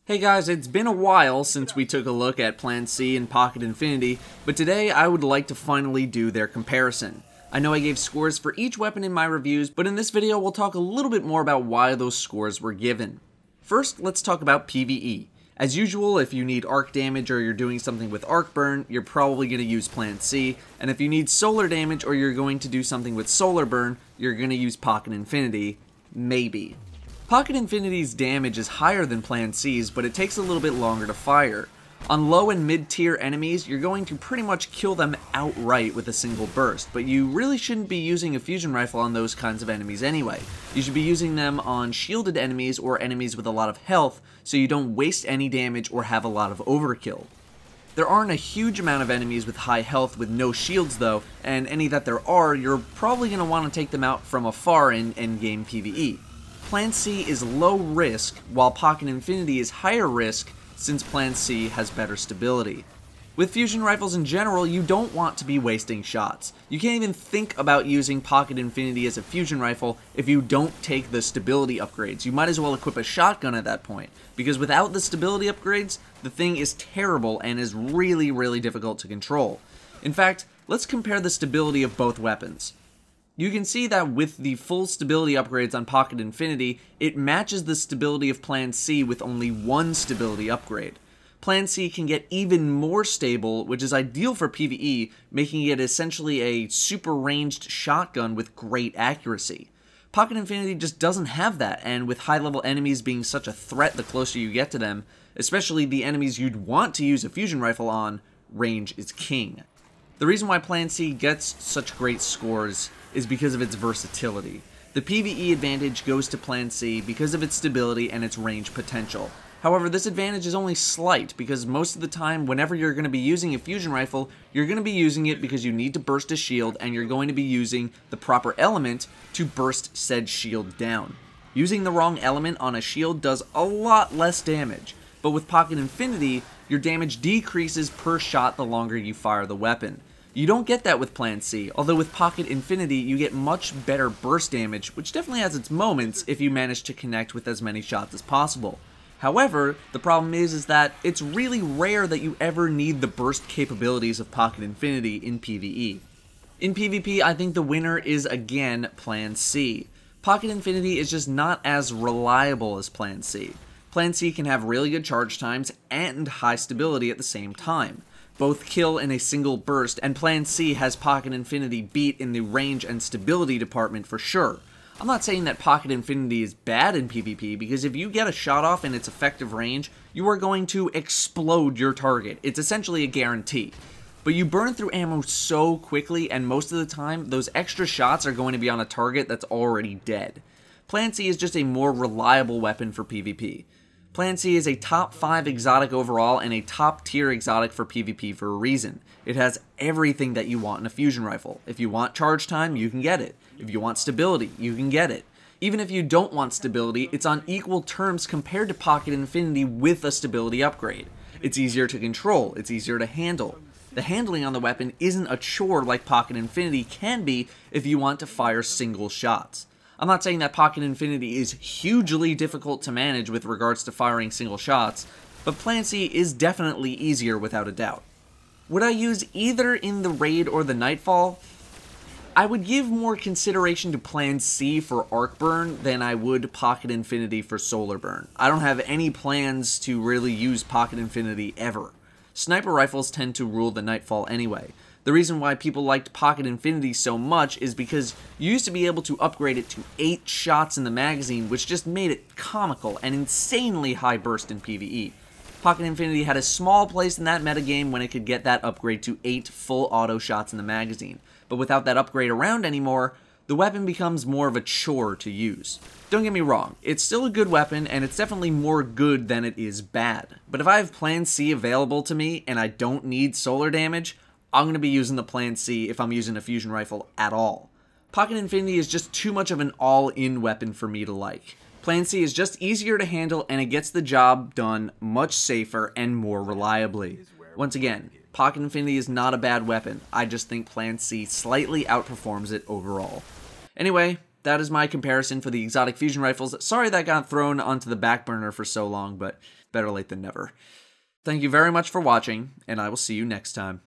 Hey guys, it's been a while since we took a look at Plan C and Pocket Infinity, but today I would like to finally do their comparison. I know I gave scores for each weapon in my reviews, but in this video we'll talk a little bit more about why those scores were given. First, let's talk about PvE. As usual, if you need arc damage or you're doing something with arc burn, you're probably going to use Plan C, and if you need solar damage or you're going to do something with solar burn, you're going to use Pocket Infinity. Maybe. Pocket Infinity's damage is higher than Plan C's, but it takes a little bit longer to fire. On low and mid-tier enemies, you're going to pretty much kill them outright with a single burst, but you really shouldn't be using a fusion rifle on those kinds of enemies anyway. You should be using them on shielded enemies or enemies with a lot of health, so you don't waste any damage or have a lot of overkill. There aren't a huge amount of enemies with high health with no shields though, and any that there are, you're probably going to want to take them out from afar in endgame PvE. Plan C is low risk, while Pocket Infinity is higher risk since Plan C has better stability. With fusion rifles in general, you don't want to be wasting shots. You can't even think about using Pocket Infinity as a fusion rifle if you don't take the stability upgrades. You might as well equip a shotgun at that point, because without the stability upgrades, the thing is terrible and is really difficult to control. In fact, let's compare the stability of both weapons. You can see that with the full stability upgrades on Pocket Infinity, it matches the stability of Plan C with only one stability upgrade. Plan C can get even more stable, which is ideal for PvE, making it essentially a super ranged shotgun with great accuracy. Pocket Infinity just doesn't have that, and with high level enemies being such a threat the closer you get to them, especially the enemies you'd want to use a fusion rifle on, range is king. The reason why Plan C gets such great scores is because of its versatility. The PvE advantage goes to Plan C because of its stability and its range potential. However, this advantage is only slight because most of the time, whenever you're going to be using a fusion rifle, you're going to be using it because you need to burst a shield and you're going to be using the proper element to burst said shield down. Using the wrong element on a shield does a lot less damage, but with Pocket Infinity, your damage decreases per shot the longer you fire the weapon. You don't get that with Plan C, although with Pocket Infinity you get much better burst damage, which definitely has its moments if you manage to connect with as many shots as possible. However, the problem is that it's really rare that you ever need the burst capabilities of Pocket Infinity in PvE. In PvP, I think the winner is again Plan C. Pocket Infinity is just not as reliable as Plan C. Plan C can have really good charge times and high stability at the same time. Both kill in a single burst, and Plan C has Pocket Infinity beat in the range and stability department for sure. I'm not saying that Pocket Infinity is bad in PvP, because if you get a shot off in its effective range, you are going to explode your target. It's essentially a guarantee. But you burn through ammo so quickly, and most of the time, those extra shots are going to be on a target that's already dead. Plan C is just a more reliable weapon for PvP. Plan C is a top 5 exotic overall and a top tier exotic for PvP for a reason. It has everything that you want in a fusion rifle. If you want charge time, you can get it. If you want stability, you can get it. Even if you don't want stability, it's on equal terms compared to Pocket Infinity with a stability upgrade. It's easier to control, it's easier to handle. The handling on the weapon isn't a chore like Pocket Infinity can be if you want to fire single shots. I'm not saying that Pocket Infinity is hugely difficult to manage with regards to firing single shots, but Plan C is definitely easier without a doubt. Would I use either in the Raid or the Nightfall? I would give more consideration to Plan C for arc burn than I would Pocket Infinity for solar burn. I don't have any plans to really use Pocket Infinity ever. Sniper rifles tend to rule the Nightfall anyway. The reason why people liked Pocket Infinity so much is because you used to be able to upgrade it to 8 shots in the magazine, which just made it comical and insanely high burst in PvE. Pocket Infinity had a small place in that metagame when it could get that upgrade to 8 full auto shots in the magazine, but without that upgrade around anymore, the weapon becomes more of a chore to use. Don't get me wrong, it's still a good weapon and it's definitely more good than it is bad, but if I have Plan C available to me and I don't need solar damage, I'm going to be using the Plan C if I'm using a fusion rifle at all. Pocket Infinity is just too much of an all-in weapon for me to like. Plan C is just easier to handle and it gets the job done much safer and more reliably. Once again, Pocket Infinity is not a bad weapon, I just think Plan C slightly outperforms it overall. Anyway, that is my comparison for the exotic fusion rifles. Sorry that got thrown onto the back burner for so long, but better late than never. Thank you very much for watching, and I will see you next time.